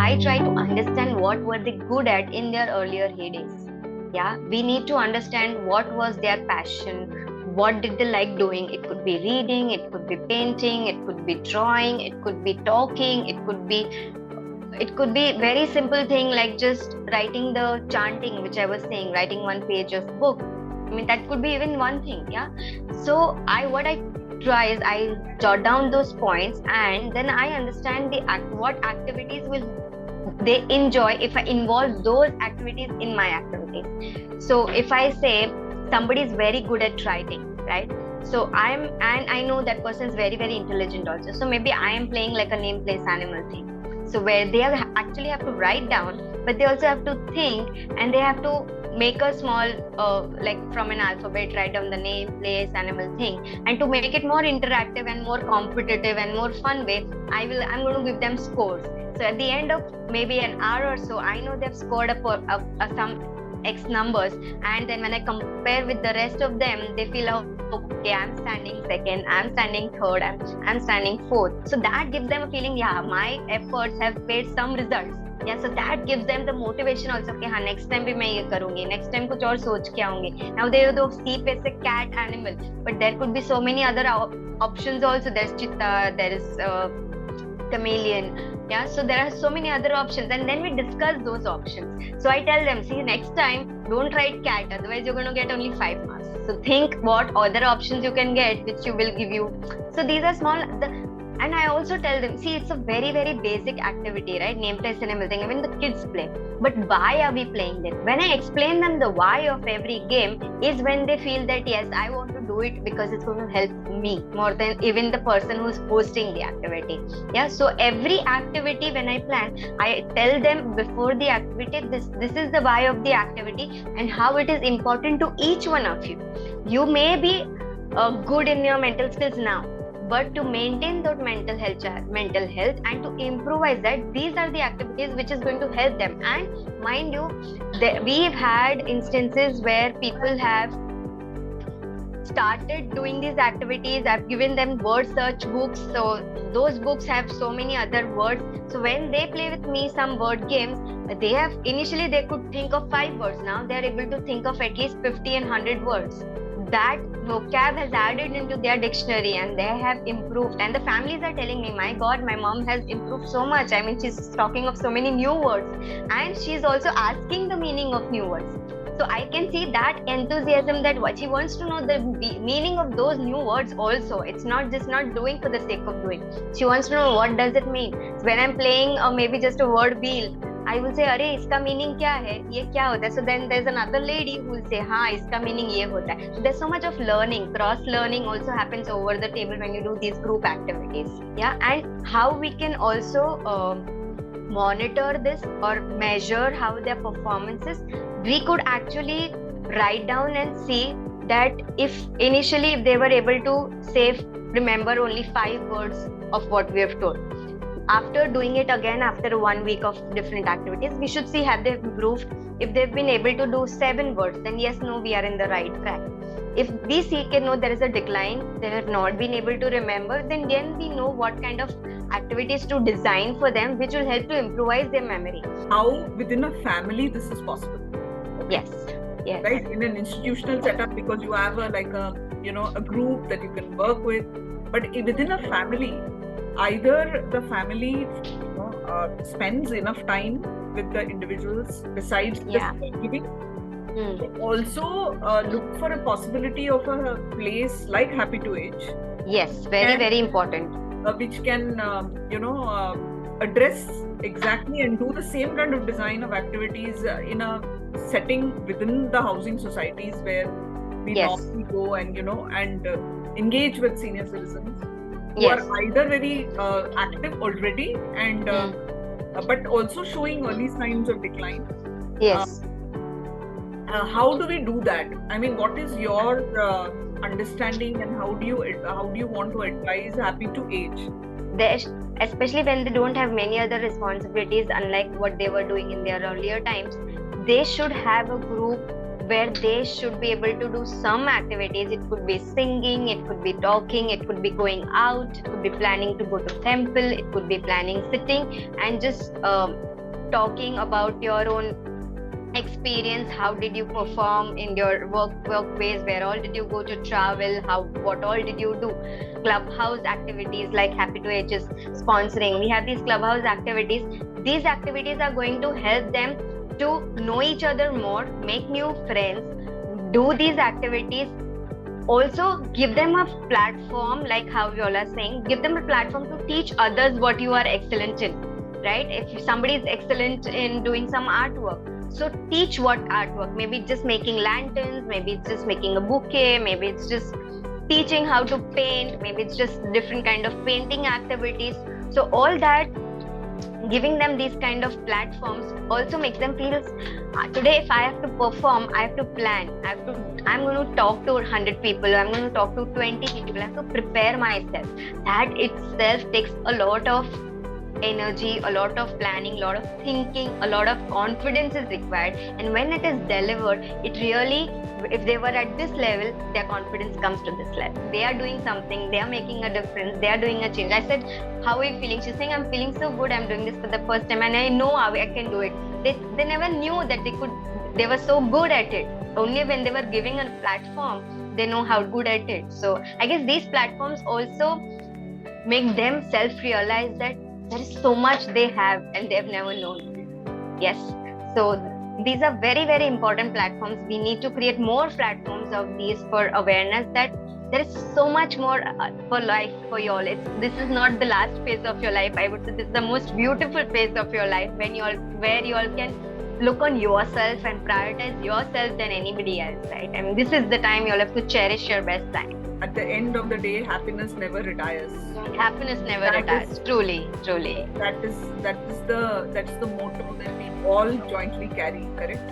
I try to understand what were they good at in their earlier heydays. Yeah, we need to understand what was their passion, what did they like doing. It could be reading, it could be painting, it could be drawing, it could be talking, it could be very simple thing like just writing the chanting, which I was saying, writing one page of book. I mean, that could be even one thing. Yeah, so what I try is I jot down those points, and then I understand what activities will they enjoy if I involve those activities in my activities. So if I say somebody is very good at writing, right? So I know that person is very, very intelligent also. So maybe I am playing like a name, place, animal thing. So where they actually have to write down, but they also have to think, and they have to make a small, like from an alphabet, write down the name, place, animal thing, and to make it more interactive and more competitive and more fun way, I'm going to give them scores. So at the end of maybe an hour or so, I know they've scored some X numbers, and then when I compare with the rest of them, they feel, oh, okay, I'm standing second, I'm standing third, I'm standing fourth. So that gives them a feeling, yeah, my efforts have paid some results. Yeah, so that gives them the motivation also, okay, हाँ, next time भी मैं ये करूँगी, next time कुछ और सोच के आऊँगी. Now they do see as a cat animal, but there could be so many other options also. There's cheetah, there is chameleon. Yeah, so there are so many other options, and then we discuss those options. So I tell them, see, next time don't write cat, otherwise you're going to get only 5 marks. So think what other options you can get, which you will give you. So these are small. And I also tell them, see, it's a very, very basic activity, right? Name, place, and everything. Even the kids play. But why are we playing it? When I explain them the why of every game is when they feel that, yes, I want to do it because it's going to help me more than even the person who's hosting the activity. Yeah. So every activity when I plan, I tell them before the activity, this is the why of the activity and how it is important to each one of you. You may be good in your mental skills now, but to maintain that mental health and to improvise that, these are the activities which is going to help them. And mind you, we've had instances where people have started doing these activities. I've given them word search books, so those books have so many other words. So when they play with me some word games, initially they could think of 5 words. Now they're able to think of at least 50 and 100 words. That vocab has added into their dictionary, and they have improved. And the families are telling me, my God, my mom has improved so much. I mean, she's talking of so many new words, and she's also asking the meaning of new words. So I can see that enthusiasm, that what she wants to know the meaning of those new words also. It's not just not doing for the sake of doing. She wants to know what does it mean. So when I'm playing maybe just a word wheel, I will say, अरे इसका meaning क्या है, ये क्या होता है. So then there's another lady who will say, हाँ, इसका meaning ये होता है. So there's so much of learning, cross learning also happens over the table when you do these group activities. Yeah, and how we can also monitor this or measure how their performance is. We could actually write down and see that if initially they were able to remember only 5 words of what we have told. After doing it again after 1 week of different activities, we should see have they improved. If they've been able to do 7 words, then yes, no, we are in the right track. If we see no, there is a decline, they have not been able to remember, then we know what kind of activities to design for them, which will help to improvise their memory. How within a family this is possible? Yes. Right, in an institutional setup, because you have a group that you can work with, but within a family, either the family spends enough time with the individuals besides the caregiving. Also look for a possibility of a place like Happy to Age. Yes, very important. Which can address exactly and do the same kind of design of activities in a setting within the housing societies where we normally go and engage with senior citizens who are either very active already and but also showing early signs of decline. Yes. How do we do that? I mean, what is your understanding, and how do you want to advise Happy to Age? Especially when they don't have many other responsibilities, unlike what they were doing in their earlier times, they should have a group where they should be able to do some activities. It could be singing, it could be talking, it could be going out, it could be planning to go to temple, it could be planning sitting and just talking about your own experience. How did you perform in your workplace? Where all did you go to travel? What all did you do? Clubhouse activities like Happy to Age is sponsoring. We have these clubhouse activities. These activities are going to help them to know each other more, make new friends, do these activities. Also give them a platform, like how Viola is saying, give them a platform to teach others what you are excellent in, right? If somebody is excellent in doing some artwork, so teach what artwork. Maybe it's just making lanterns, maybe it's just making a bouquet, maybe it's just teaching how to paint, maybe it's just different kind of painting activities. So all that, giving them these kind of platforms also makes them feel, today if I have to perform, I have to plan, I'm going to talk to 100 people, I'm going to talk to 20 people, I have to prepare myself. That itself takes a lot of energy, a lot of planning, a lot of thinking, a lot of confidence is required. And when it is delivered, it really, if they were at this level, their confidence comes to this level. They are doing something, they are making a difference, they are doing a change. I said, how are you feeling? She's saying, I'm feeling so good, I'm doing this for the first time and I know how I can do it. They never knew that they were so good at it. Only when they were giving a platform, they know how good at it. So I guess these platforms also make them self-realize that there is so much they have and they've never known. Yes. So these are very, very important platforms. We need to create more platforms of these for awareness that there is so much more for life for you all. This is not the last phase of your life. I would say this is the most beautiful phase of your life where you all can look on yourself and prioritize yourself than anybody else, right? I mean, this is the time you all have to cherish your best time. At the end of the day, happiness never retires. Happiness never retires. Truly. That is the motto that we all jointly carry, correct?